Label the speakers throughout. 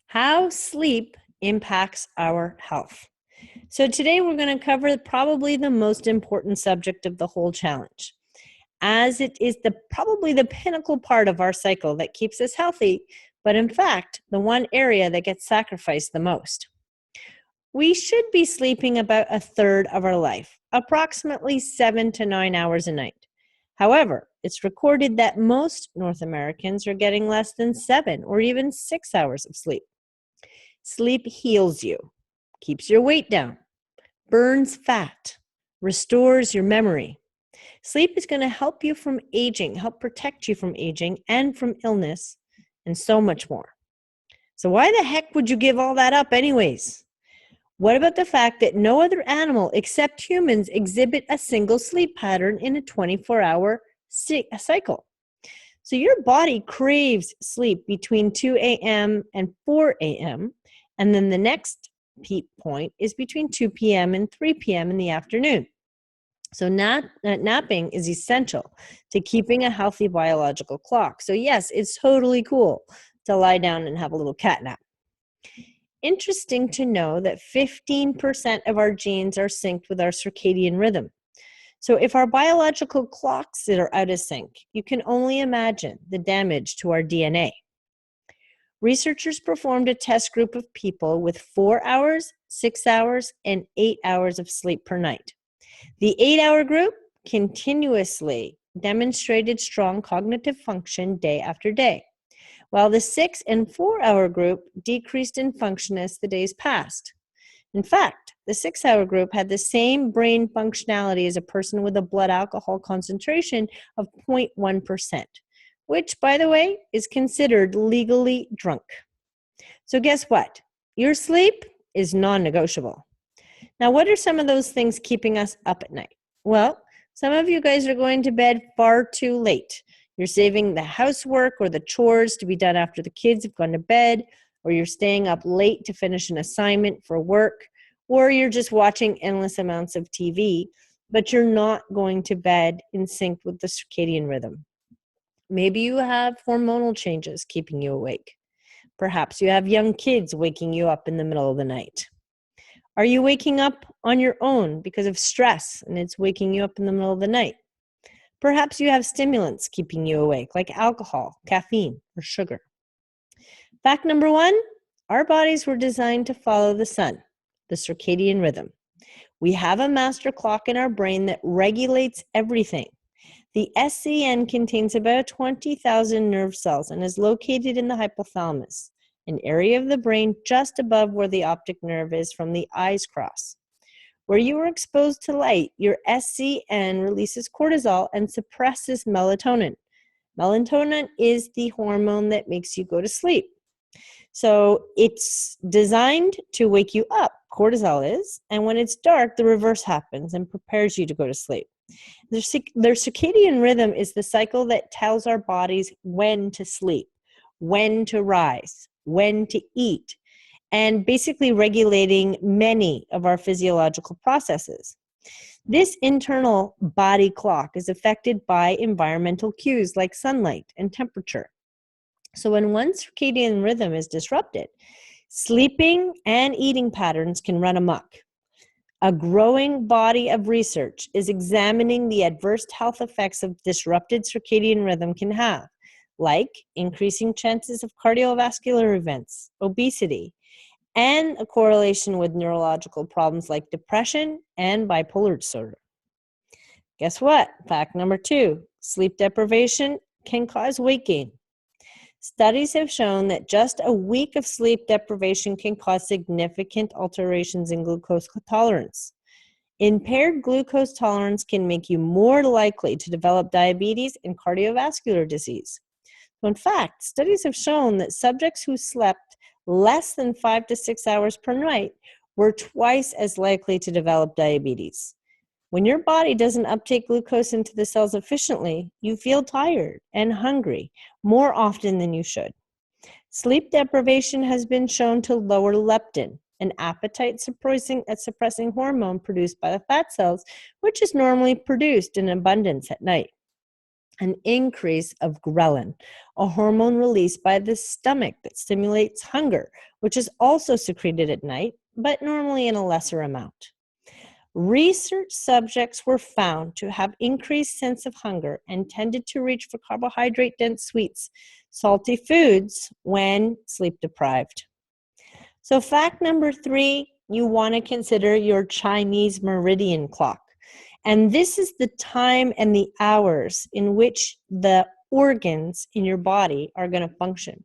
Speaker 1: How sleep impacts our health. So today we're going to cover probably the most important subject of the whole challenge, as it is probably the pinnacle part of our cycle that keeps us healthy, but in fact, the one area that gets sacrificed the most. We should be sleeping about a third of our life, approximately 7 to 9 hours a night. However, it's recorded that most North Americans are getting less than 7 or even 6 hours of sleep. Sleep heals you, keeps your weight down, burns fat, restores your memory. Sleep is going to help you from aging, help protect you from aging and from illness, and so much more. So why the heck would you give all that up anyways? What about the fact that no other animal except humans exhibit a single sleep pattern in a 24-hour cycle? So your body craves sleep between 2 a.m. and 4 a.m., and then the next peak point is between 2 p.m. and 3 p.m. in the afternoon. So napping is essential to keeping a healthy biological clock. So yes, it's totally cool to lie down and have a little cat nap. Interesting to know that 15% of our genes are synced with our circadian rhythm. So if our biological clocks are out of sync, you can only imagine the damage to our DNA. Researchers performed a test group of people with 4 hours, 6 hours, and 8 hours of sleep per night. The 8-hour group continuously demonstrated strong cognitive function day after day, while the 6 and 4-hour group decreased in function as the days passed. In fact, the 6-hour group had the same brain functionality as a person with a blood alcohol concentration of 0.1%, which, by the way, is considered legally drunk. So guess what? Your sleep is non-negotiable. Now, what are some of those things keeping us up at night? Well, some of you guys are going to bed far too late. You're saving the housework or the chores to be done after the kids have gone to bed, or you're staying up late to finish an assignment for work, or you're just watching endless amounts of TV, but you're not going to bed in sync with the circadian rhythm. Maybe you have hormonal changes keeping you awake. Perhaps you have young kids waking you up in the middle of the night. Are you waking up on your own because of stress and it's waking you up in the middle of the night? Perhaps you have stimulants keeping you awake, like alcohol, caffeine, or sugar. Fact number 1, our bodies were designed to follow the sun, the circadian rhythm. We have a master clock in our brain that regulates everything. The SCN contains about 20,000 nerve cells and is located in the hypothalamus, an area of the brain just above where the optic nerve is from the eyes cross. Where you are exposed to light, your SCN releases cortisol and suppresses melatonin. Melatonin is the hormone that makes you go to sleep. So it's designed to wake you up, cortisol is, and when it's dark, the reverse happens and prepares you to go to sleep. Their circadian rhythm is the cycle that tells our bodies when to sleep, when to rise, when to eat, and basically regulating many of our physiological processes. This internal body clock is affected by environmental cues like sunlight and temperature. So when one circadian rhythm is disrupted, sleeping and eating patterns can run amok. A growing body of research is examining the adverse health effects of disrupted circadian rhythm can have, like increasing chances of cardiovascular events, obesity, and a correlation with neurological problems like depression and bipolar disorder. Guess what? Fact number 2, sleep deprivation can cause weight gain. Studies have shown that just a week of sleep deprivation can cause significant alterations in glucose tolerance. Impaired glucose tolerance can make you more likely to develop diabetes and cardiovascular disease. So in fact, studies have shown that subjects who slept less than 5 to 6 hours per night were twice as likely to develop diabetes. When your body doesn't uptake glucose into the cells efficiently, you feel tired and hungry more often than you should. Sleep deprivation has been shown to lower leptin, an appetite-suppressing hormone produced by the fat cells, which is normally produced in abundance at night. an increase of ghrelin, a hormone released by the stomach that stimulates hunger, which is also secreted at night, but normally in a lesser amount. Research subjects were found to have increased sense of hunger and tended to reach for carbohydrate-dense sweets, salty foods when sleep deprived. So fact number 3, you want to consider your Chinese meridian clock. And this is the time and the hours in which the organs in your body are going to function.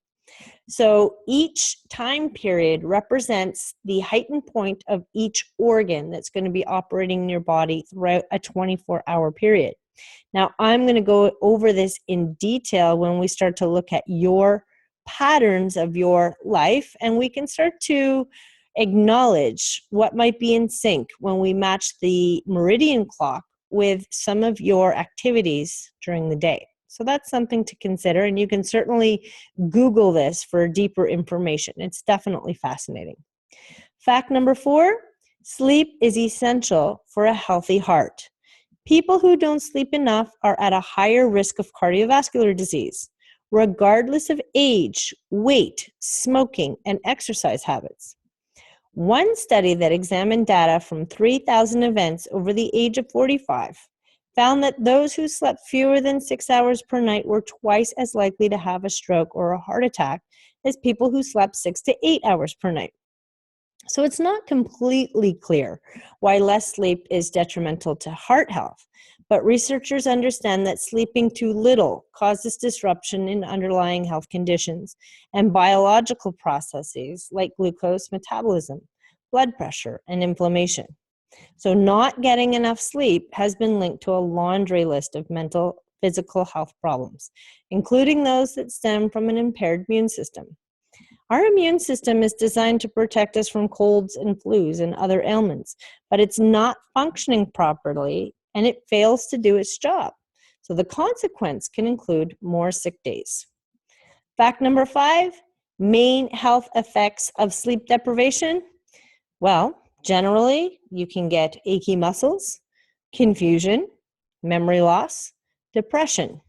Speaker 1: So each time period represents the heightened point of each organ that's going to be operating in your body throughout a 24-hour period. Now, I'm going to go over this in detail when we start to look at your patterns of your life, and we can start to acknowledge what might be in sync when we match the meridian clock with some of your activities during the day. So that's something to consider, and you can certainly Google this for deeper information. It's definitely fascinating. Fact number 4, sleep is essential for a healthy heart. People who don't sleep enough are at a higher risk of cardiovascular disease, regardless of age, weight, smoking, and exercise habits. One study that examined data from 3,000 events over the age of 45 found that those who slept fewer than 6 hours per night were twice as likely to have a stroke or a heart attack as people who slept 6 to 8 hours per night. So it's not completely clear why less sleep is detrimental to heart health, but researchers understand that sleeping too little causes disruption in underlying health conditions and biological processes like glucose metabolism, blood pressure, and inflammation. So not getting enough sleep has been linked to a laundry list of mental, physical health problems, including those that stem from an impaired immune system. Our immune system is designed to protect us from colds and flus and other ailments, but it's not functioning properly and it fails to do its job. So the consequence can include more sick days. Fact number 5, main health effects of sleep deprivation. Well, generally, you can get achy muscles, confusion, memory loss, depression,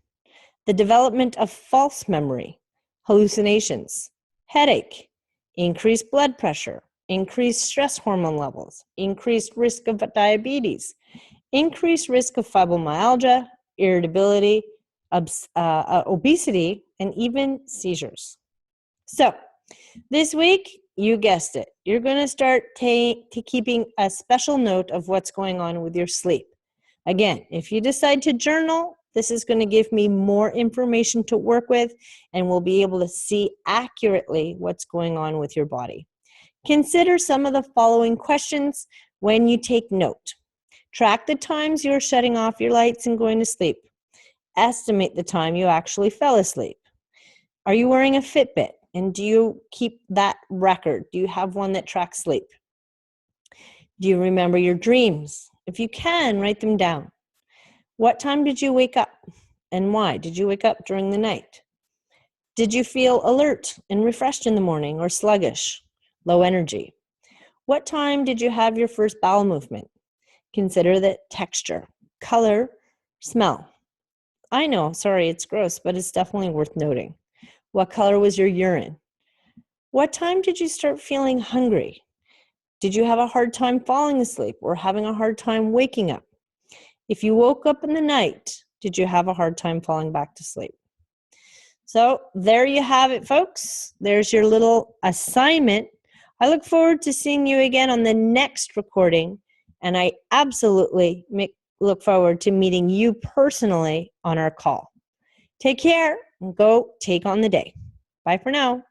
Speaker 1: the development of false memory, hallucinations, headache, increased blood pressure, increased stress hormone levels, increased risk of diabetes, increased risk of fibromyalgia, irritability, obesity, and even seizures. So this week, you guessed it, you're going to start keeping a special note of what's going on with your sleep. Again, if you decide to journal, this is going to give me more information to work with, and we'll be able to see accurately what's going on with your body. Consider some of the following questions when you take note. Track the times you're shutting off your lights and going to sleep. Estimate the time you actually fell asleep. Are you wearing a Fitbit? And do you keep that record? Do you have one that tracks sleep? Do you remember your dreams? If you can, write them down. What time did you wake up and why? Did you wake up during the night? Did you feel alert and refreshed in the morning or sluggish, low energy? What time did you have your first bowel movement? Consider the texture, color, smell. I know, sorry, it's gross, but it's definitely worth noting. What color was your urine? What time did you start feeling hungry? Did you have a hard time falling asleep or having a hard time waking up? If you woke up in the night, did you have a hard time falling back to sleep? So there you have it, folks. There's your little assignment. I look forward to seeing you again on the next recording, and I absolutely look forward to meeting you personally on our call. Take care and go take on the day. Bye for now.